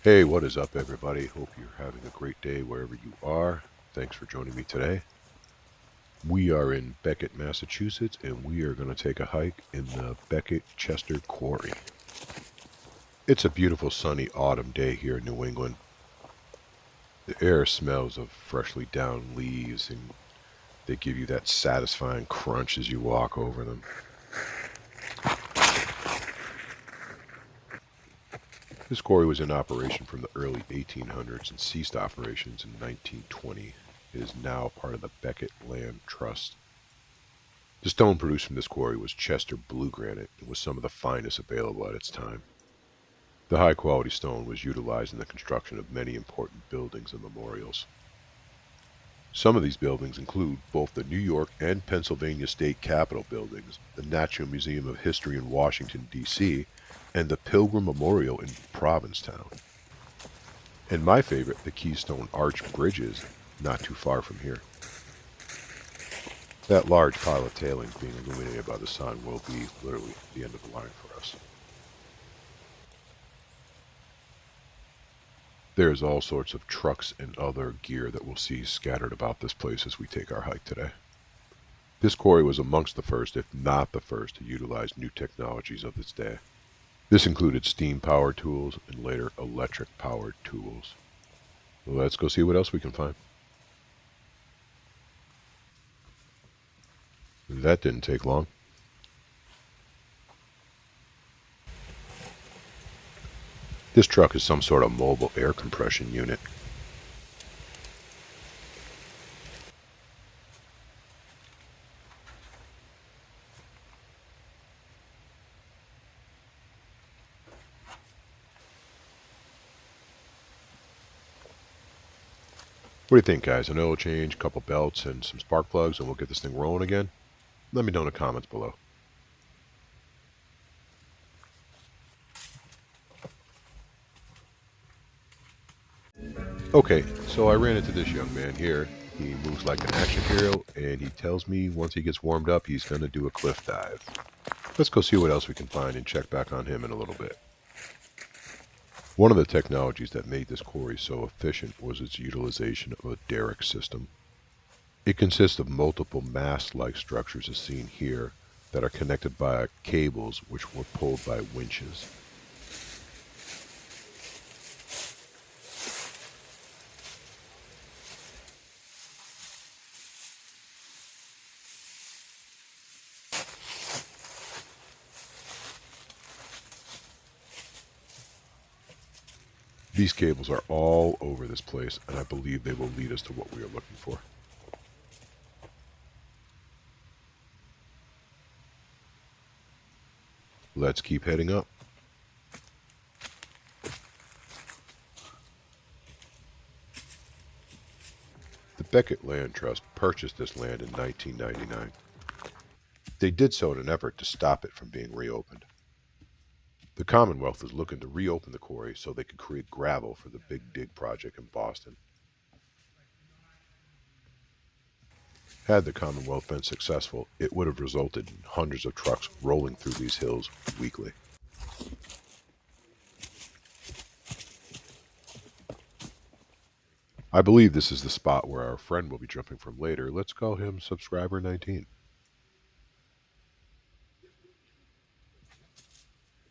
Hey, what is up, everybody? Hope you're having a great day wherever you are. Thanks for joining me today. We are in Becket, Massachusetts, and we are going to take a hike in the Becket Chester Quarry. It's a beautiful sunny autumn day here in New England. The air smells of freshly down leaves, and they give you that satisfying crunch as you walk over them. This quarry was in operation from the early 1800s and ceased operations in 1920. It is now part of the Becket Land Trust. The stone produced from this quarry was Chester blue granite and was some of the finest available at its time. The high-quality stone was utilized in the construction of many important buildings and memorials. Some of these buildings include both the New York and Pennsylvania State Capitol buildings, the National Museum of History in Washington, D.C., and the Pilgrim Memorial in Provincetown. And my favorite, the Keystone Arch Bridges, not too far from here. That large pile of tailings being illuminated by the sun will be literally the end of the line for us. There's all sorts of trucks and other gear that we'll see scattered about this place as we take our hike today. This quarry was amongst the first, if not the first, to utilize new technologies of its day. This included steam-powered tools and later electric-powered tools. Let's go see what else we can find. That didn't take long. This truck is some sort of mobile air compression unit. What do you think, guys? An oil change, a couple belts, and some spark plugs, and we'll get this thing rolling again? Let me know in the comments below. Okay, so I ran into this young man here. He moves like an action hero, and he tells me once he gets warmed up, he's going to do a cliff dive. Let's go see what else we can find and check back on him in a little bit. One of the technologies that made this quarry so efficient was its utilization of a Derrick system. It consists of multiple mast-like structures as seen here that are connected by cables which were pulled by winches. These cables are all over this place, and I believe they will lead us to what we are looking for. Let's keep heading up. The Becket Land Trust purchased this land in 1999. They did so in an effort to stop it from being reopened. The Commonwealth is looking to reopen the quarry so they could create gravel for the Big Dig project in Boston. Had the Commonwealth been successful, it would have resulted in hundreds of trucks rolling through these hills weekly. I believe this is the spot where our friend will be jumping from later. Let's call him Subscriber 19.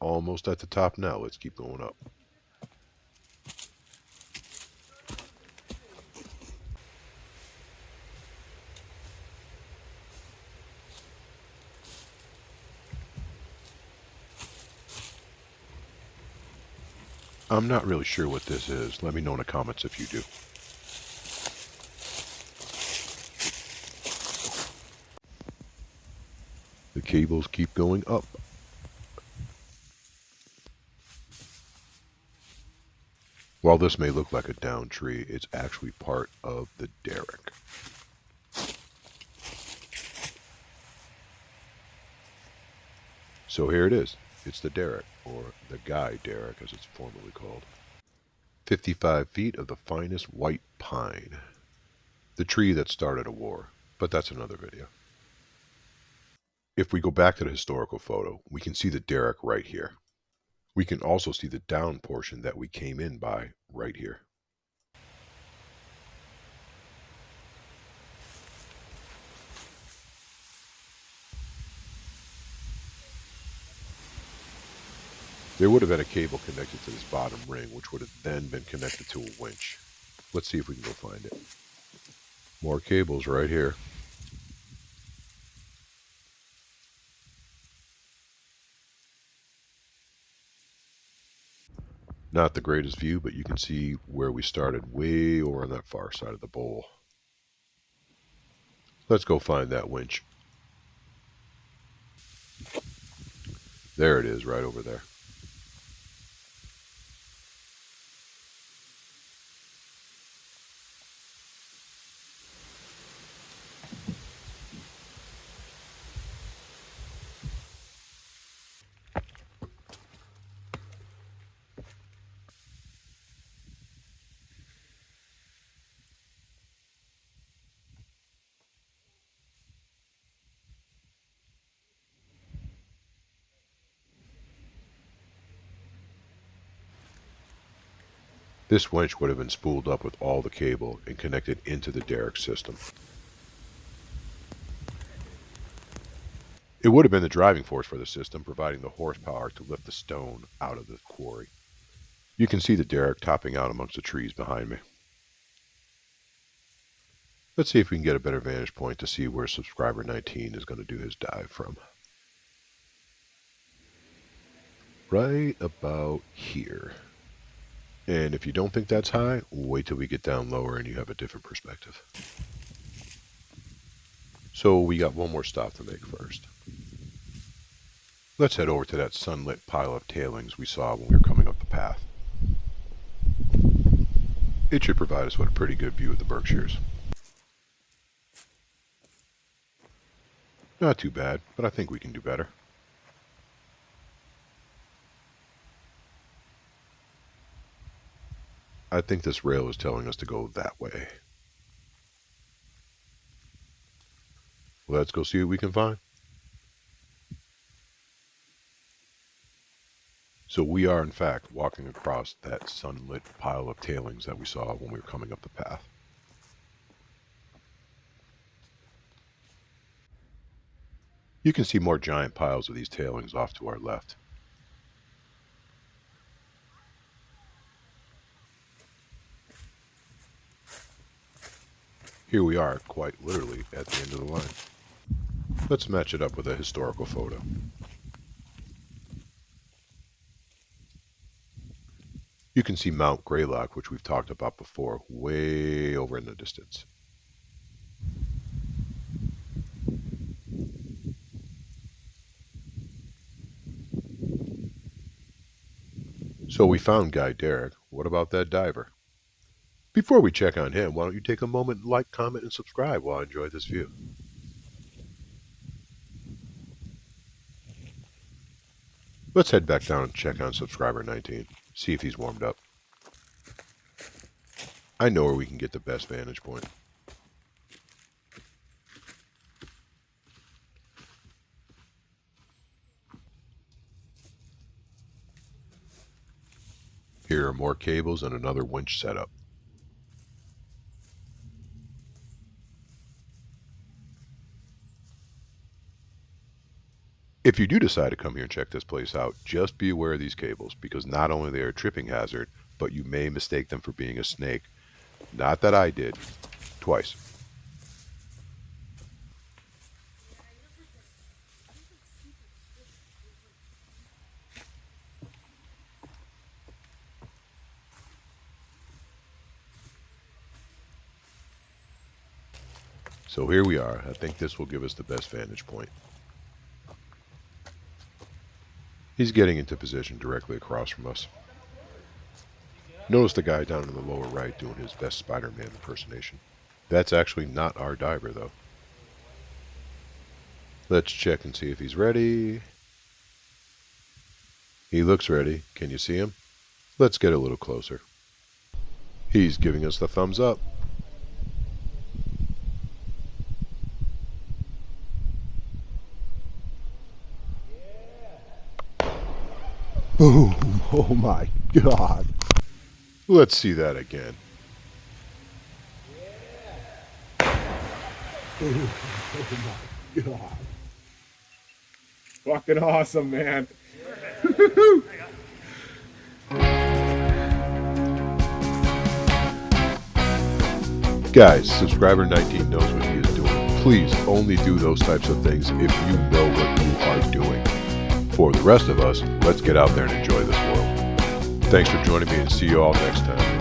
Almost at the top now. Let's keep going up. I'm not really sure what this is. Let me know in the comments if you do. The cables keep going up. While this may look like a downed tree, it's actually part of the Derrick. So here it is. It's the Derrick, or the Guy Derrick as it's formerly called. 55 feet of the finest white pine. The tree that started a war, but that's another video. If we go back to the historical photo, we can see the Derrick right here. We can also see the down portion that we came in by right here. There would have been a cable connected to this bottom ring, which would have then been connected to a winch. Let's see if we can go find it. More cables right here. Not the greatest view, but you can see where we started way over on that far side of the bowl. Let's go find that winch. There it is, right over there. This winch would have been spooled up with all the cable and connected into the Derrick system. It would have been the driving force for the system, providing the horsepower to lift the stone out of the quarry. You can see the Derrick topping out amongst the trees behind me. Let's see if we can get a better vantage point to see where subscriber 19 is going to do his dive from. Right about here. And if you don't think that's high, wait till we get down lower and you have a different perspective. So we got one more stop to make first. Let's head over to that sunlit pile of tailings we saw when we were coming up the path. It should provide us with a pretty good view of the Berkshires. Not too bad, but I think we can do better. I think this rail is telling us to go that way. Let's go see what we can find. So we are in fact walking across that sunlit pile of tailings that we saw when we were coming up the path. You can see more giant piles of these tailings off to our left. Here we are, quite literally, at the end of the line. Let's match it up with a historical photo. You can see Mount Greylock, which we've talked about before, way over in the distance. So we found Guy Derrick. What about that diver? Before we check on him, why don't you take a moment and like, comment, and subscribe while I enjoy this view. Let's head back down and check on subscriber 19, see if he's warmed up. I know where we can get the best vantage point. Here are more cables and another winch setup. If you do decide to come here and check this place out, just be aware of these cables, because not only are they a tripping hazard, but you may mistake them for being a snake. Not that I did. Twice. So here we are. I think this will give us the best vantage point. He's getting into position directly across from us. Notice the guy down in the lower right doing his best Spider-Man impersonation. That's actually not our diver, though. Let's check and see if he's ready. He looks ready. Can you see him? Let's get a little closer. He's giving us the thumbs up. Boom. Oh my God. Let's see that again. Oh my God. Fucking awesome, man. Guys, subscriber 19 knows what he is doing. Please only do those types of things if you know what you are doing. For the rest of us, let's get out there and enjoy this world. Thanks for joining me, and see you all next time.